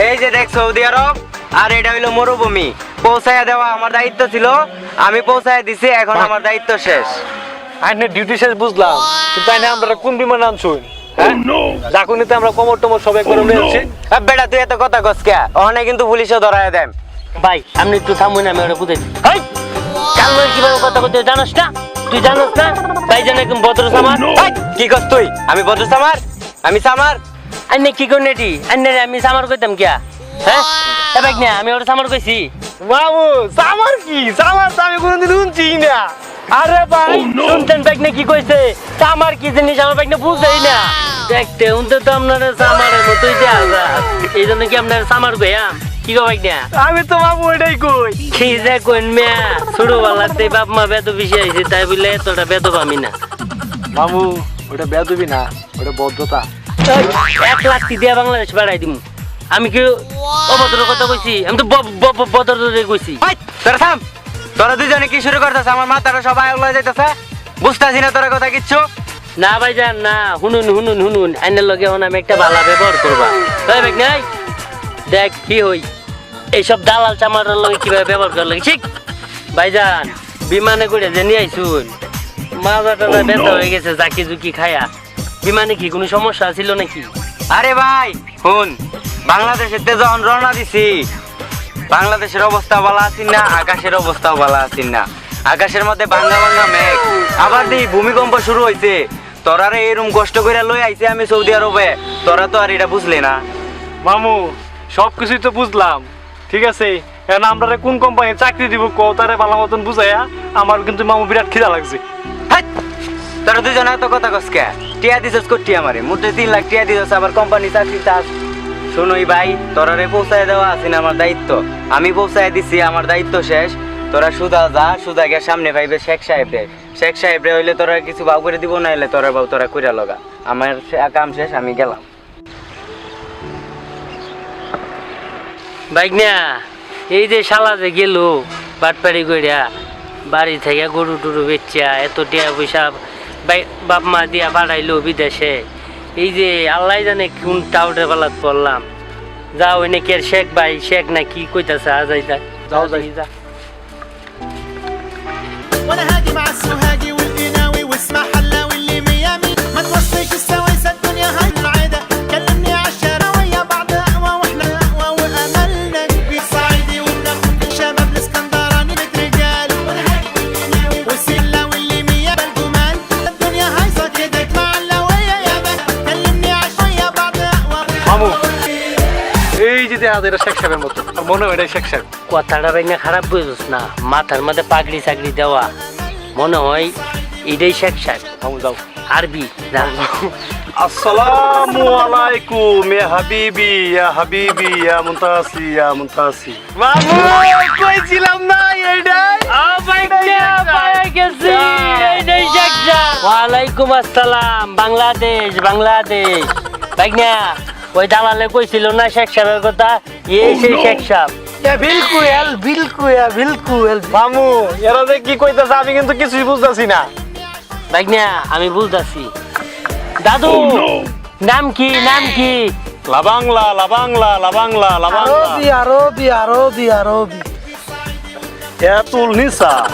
এই যে দেখ সৌদি আরব, আর এটা হইলো মরুভূমি। পৌঁছায় দেওয়া আমার দায়িত্ব ছিল, আমি পৌঁছায় দিছি, এখন আমার দায়িত্ব শেষ। আইনের ডিউটি শেষ বুঝলাম, কিন্তু আইনে আমরা কোন বিমানে আনছুন? যাকুনিতে আমরা কমর টমর সব একবার নিয়েছি। বেটা তুই এত কথা কস কে? ওখানে কিন্তু পুলিশও ধরায় দেন। ভাই আপনি একটু থামুন, আমি ওটা বুঝাই। হাই কাল কিভাবে কথা বলতে জানোস না? তুই জানোস না ভাই জান একদম ভদ্র সামার। কি কস তুই? আমি বদ্র সামার? আমি সামার? আন্নে কি করনে এটি? আন্নে আমি সামার কইতাম কিয়া? হ্যাঁ ভাই না, আমি ওটা সামার কইছি। বাবু সামার কি? সামার তো আমি কোনোদিন শুনছি না। আরে ভাই শুনতেন ভাই না কি কইছে? সামার কি জিনিস আমার ভাই না বুঝেই না। দেখতে উনতে তো আপনারা সামারের মতোই দেয়া, এই জন্য কি আপনারা সামার কইয়াম? কি গো ভাই না? আমি তো বাবু এটাই কই। কি যে কইন মিয়া, ছোটবেলাতে বাপ মা বেদ বেশি আইছে, তাই বলে এতটা বেদ আমি না। বাবু ওটা বেয়াদবি না, ওটা ভদ্রতা। 1 লাখ দিয়া বাংলাদেশ বাড়াই দিমু। আমি কি অভদ্র কথা কইছি? আমি তো ভদ্র কইছি। তোরা থাম, তোরা দুজনে কি শুরু করতেছ? আমার মাথাটা সবাই উল্লাই যাইতেছে, বুঝতেছি না তোরা কথা কিচ্ছু। না ভাই যান না, শুনুন আইনের লগে এখন আমি একটা ভালো ব্যবহার করবা। তাই ভাই নাই দেখ কি হই, এইসব দালাল চামারের লগে কিভাবে ব্যবহার করার লাগে ঠিক। ভাইজান বিমানে করে যে নিয়ে আইসুন, মাজাটা ব্যথা হয়ে গেছে জাকি জুকি খায়া। বিমানে কি কোনো সমস্যা ছিল নাকি? আরে ভাই শুন, বাংলাদেশের যখন রওনা দিছি, বাংলাদেশের অবস্থা ভালো আছি না, আকাশের অবস্থাও ভালো আছি না। আকাশের মধ্যে ভাঙ্গা ভাঙ্গা মেঘ, আবার দেখি ভূমিকম্প শুরু হয়েছে। তোরারে এরকম কষ্ট করে লই আইছে আমি সৌদি আরবে, তোরা তো আর এটা বুঝলি না। মামু সবকিছুই তো বুঝলাম, ঠিক আছে। এখন আমরা কোন কোম্পানি চাকরি দিব তারে ভালো মতন বুঝাইয়া। আমার কিন্তু মামু বিরাট খিদা লাগছে। তোরা দুজনে এত কথা কস কে? টিয়া দিছস কোটি আমারে, মোটে 3 লাখ টিয়া দিছস, আবার কোম্পানি চাকরি চাস। শুনুই ভাই, তোরারে পৌঁছায় দেওয়া আছে না আমার দায়িত্ব, আমি পৌঁছায় দিছি, আমার দায়িত্ব শেষ। তোরা সুদা যা, সুদা গিয়ে সামনে পাইবে শেখ সাহেবরে হইলে তোরা কিছু বাউ করে দিব, না হইলে তোরা বাউ তোরা কইরা লগা। আমার কাম শেষ, আমি গেলাম। বাইক না এই যে শালা যে গেল বাটপাড়ি কইরা, বাড়ি থেকে গরু টরু বেচা এত টিয়া পয়সা বাপ মা দিয়া বাড়াইলো বিদেশে। এই যে আল্লাহ জানে কোন টাউটে পালাত পড়লাম। যাও এনে কে শেখ ভাই, শেখ না কি কইতাছে, আজাই যাও যা। وانا هاجي مع السوهاجي والقناوي واسمع حلاوي اللي ميامي ما توصيش السويسه الدنيا هاي العاده كلمني عالشارع ويا بعض اقوى واحنا اقوى واملنا كبير صعيدي وناخد شباب الاسكندراني بيت رجال وانا هاجي والقناوي والسله واللي ميا بالجمال الدنيا هايصه كده مع اللويه يا بابا كلمني عالشارع ويا بعض اقوى মামু এই যে দেখা যায় এটা শেখ সাহেবের মতো, আর মনে হয় এটাই শেখ সাহেব। কথাটা ভাই না খারাপ বুঝোস না, মাথার মধ্যে পাগড়ি চাকরি দেওয়া, মনে হয় এটাই শেখ সাহেব। মামু যাও। আরবি না। আসসালামু আলাইকুম ইয়া হাবিবি ইয়া হাবিবি ইয়া মুনতাসি ইয়া মুনতাসি। মামু কইছিলাম না এইটাই। ওয়ালাইকুম আসসালাম। বাংলাদেশ ভাই না, ওই দালালে কইছিল না শেখ সাহেবের কথা, এই সেই শেখ সাহেব। বিলকুল মামু এরা যে কি কইতাছে আমি কিন্তু কিছুই বুঝতাছি না। ভাই না আমি বুঝতাছি। দাদু নাম কি? লাবাংলা লাবাংলা লাবাংলা লাবাংলা। আরবি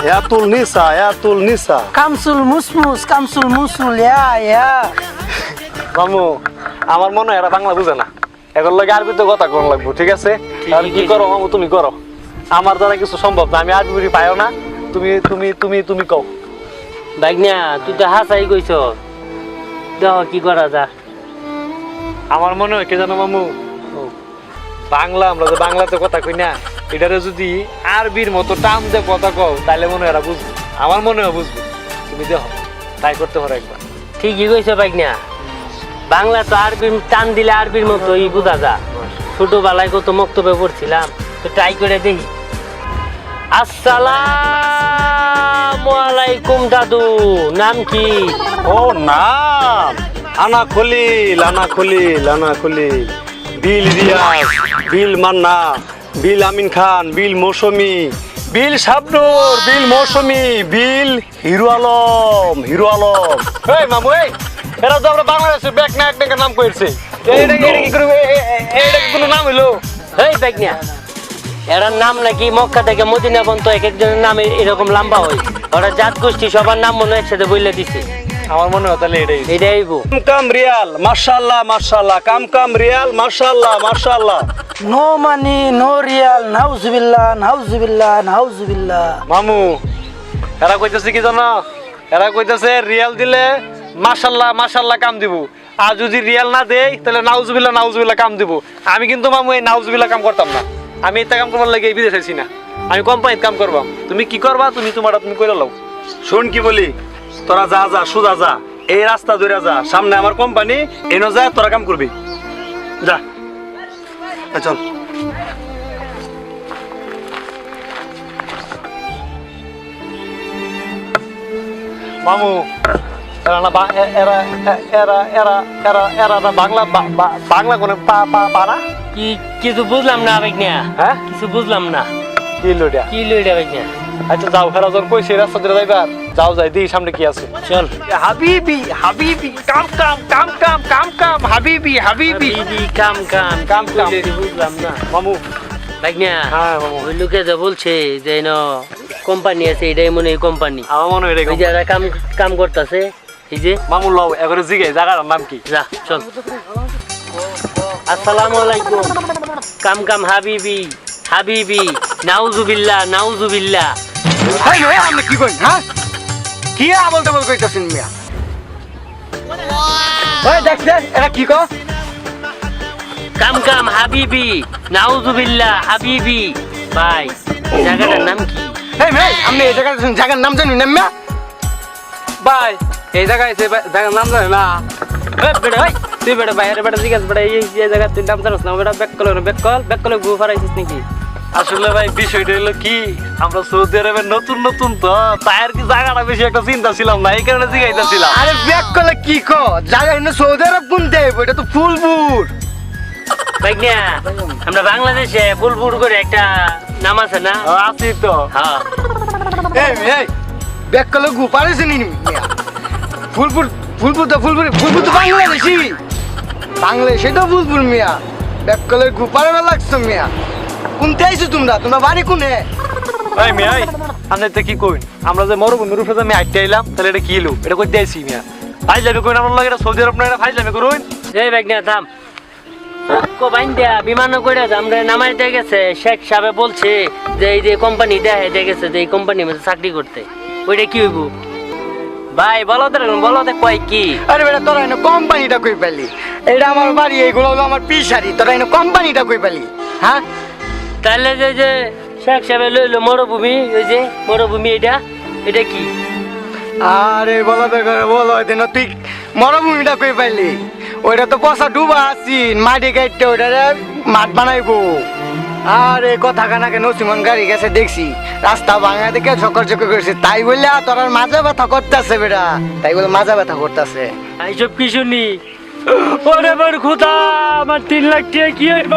ইয়াতুল নিসা কামসুল মুসমুস ইয়া মামু আমার মনে হয় এরা বাংলা বুঝে না, এখন লাগে আরবিতে কথা কোন লাগবো, ঠিক আছে? আর কি করো মামু, তুমি করো, আমার দ্বারা কিছু সম্ভব না, আমি আরবি পাইও না। তুমি কও। ভাই না তুই তো হাসাই কইছ, দেখো কি করা যা। আমার মনে হয় কে জানো মামু, বাংলা আমরা যে বাংলাতে কথা কই না, এটারে যদি আরবির মতো টান দিয়ে কথা কও তাহলে মনে হয় এরা বুঝবে, আমার মনে হয় বুঝবে। তুমি দেখো তাই করতে পারো একবার। ঠিকই কইছ ভাই না, বাংলা তো আরবি টান দিলে আরবির মতোই বোঝা যা। ছোটবেলায় কত মক্তব্যে পড়ছিলাম, তো ট্রাই করে দেখি। আসসালামু আলাইকুম দাদু, নাম কি? ও নাম আনা খলিল বিল রিয়াজ, বিল মান্না, বিল আমিন খান, বিল মৌসুমী, বিল শাবনুর, বিল মৌসুমী, বিল হিরো আলম। এই মামু এই এরা তো আমরা বাংলাদেশের ব্যাক নায়ক নাম করেছে। এটা কি করে এটা কি কোনো নাম হইলো? এই বেগনা এর নাম নাকি মক্কা থেকে মদিনা পর্যন্ত এক একজনের নাম এরকম লম্বা হয়। ওরা জাত গোষ্ঠী সবার নাম মনে হয় একসাথে বইলে দিছে। আমার মনে হয় তাহলে এটাই। এটাই গো। কাম রিয়াল মাশাআল্লাহ মাশাআল্লাহ, কাম রিয়াল মাশাআল্লাহ মাশাআল্লাহ। No money, no real. Nauzubillah, nauzubillah, nauzubillah. মামু এরা কইতেছে কি জানো, এরা কইতেছে রিয়াল দিলে মাশাআল্লাহ মাশাআল্লাহ কাম দিব, আর যদি রিয়াল না দেই তাহলে নাউজুবিল্লাহ নাউজুবিল্লাহ কাম দিব। আমি কিন্তু মামু এই নাউজুবিল্লাহ কাম করতাম না, আমি এটা কাম করবার লাগে বিদেশ আইছি না, আমি কোম্পানিতে কাম করবাম। তুমি কি করবা, তুমি তোমারটা তুমি কইরা লও। শোন কি বলি, তোরা যা যা সোজা যা, এই রাস্তা ধরে যা, সামনে আমার কোম্পানি, এনো যা তোরা কাম করবি, যা চল। মামু এরা না এরা এরা এরা এরা এরা না বাংলা বাংলা কোনে পারা কি কিছু বুঝলাম না বেগনা। হ্যাঁ কিছু বুঝলাম না। কি লইটা কি লইটা বেগনা? আচ্ছা যাও, ফেরা যখন কইছে রাস্তা ধরে যাইবার, যাও যাই দিই সামনে কি আছে। চল। হাবিবি হাবিবি কাম কাম কাম কাম কাম কাম হাবিবি হাবিবি বিবি কাম কাম কাম কাম। বুঝলাম না মামু বেগনা। হ্যাঁ মামু, ওই লোকে যা বলছে যে কোম্পানি আছে, এটাই মনে হয় কোম্পানি। আমার মনে হয় ওই এরকম। যারা কাম কাম করতেছে এই যে। মামু লও এবারে জিগে জায়গার নাম কি? যা চল। আসসালামু আলাইকুম। কাম কাম হাবিবি হাবিবি নাউজুবিল্লাহ নাউজুবিল্লাহ। Hey, no, I'm কি কইন, হ্যাঁ? কি আবল তাবল কইতাছেন মিয়া? ওই দেখ দেখ, এরা কি কয়? কাম কাম হাবিবি নাউজুবিল্লাহ হাবিবি। ভাই এই জায়গাটার নাম কি? এই ভাই, আপনি এই জায়গার নাম জানেন না মিয়া? ভাই এই জায়গায় জায়গার নাম জানে না। তুই বেটা বাইরে বেটা জিজ্ঞাসা বেটা এই জায়গা তুই নাম জানিস না বেটা? ব্যাক কল গু ফারাইছিস নাকি? আসলে ভাই বিষয়টা হলো কি, আমরা সৌদি আরবের নতুন নতুন তো, তাই আর কি জায়গাটা বেশি একটা চিন্তা ছিলাম না, এই কারণে জিগাইতেছিলাম। আরে ব্যাক করলে কি কো? জায়গা এনে সৌদি আরব কোনতে? এটা তো ফুলপুর। ভাইগনা আমরা বাংলাদেশে ফুলপুর করে একটা নাম আছে না? আছি তো। হ্যাঁ এই এই ব্যাক করলে গু পারেছে নি মিয়া? ফুলপুর ফুলপুর তো বাংলাদেশি। বাংলাদেশে তো ফুলপুর মিয়া। ব্যাক করলে গু পারে না লাগছে মিয়া। কোনতে আইছো তোমরা? তোমরা বাড়ি কোনে? এই মিয়াই আপনি তো কি কইন, আমরা যে মরুভূমির উপরে আমি হাঁটতে আইলাম, তাহলে এটা কি হলো? এটা কই দিয়েছি মিয়া? ফাইজলামি কইন আমার লাগে, এটা সৌদি আরব না, এটা ফাইজলামি করুন। এই ভাইগনা থাম। বাইন্দা বিমান করে আমরা নামাইতে গেছে, শেখ সাহেব বলছে যে এই যে কোম্পানি দেখাইতে গেছে যে এই কোম্পানির মধ্যে চাকরি করতে, ওইটা কি হইব? ভাই বলো তো কয় কি? আরে বেটা তোরা এনে কোম্পানিটা কই পেলি? এটা আমার বাড়ি, এইগুলো হলো আমার পিসারি। তোরা এনে কোম্পানিটা কই পেলি? হ্যাঁ তাহলে যে যে শেখ সাহেব লইলো মরুভূমি, ওই যে মরুভূমি, এটা কি? আরে বলো দেন তুই মরুভূমিটা কই পাইলি? ওইটা তো পচা ডুবা আছিন, মাটি কাটতে ওইটা মাঠ বানাইবো। আরে কথা কানাকে নসিমন গাড়ি গেছে দেখছি, রাস্তা ভাঙা দেখে ঝকর করেছে, তাই বললে তোর মাজা ব্যথা করতেছে বেটা, তাই বলে মাজা ব্যথা করতেছে। এইসব কি শুনি? ওরে বার খুদা, আমার 3 লাখ টাকা কি হইব?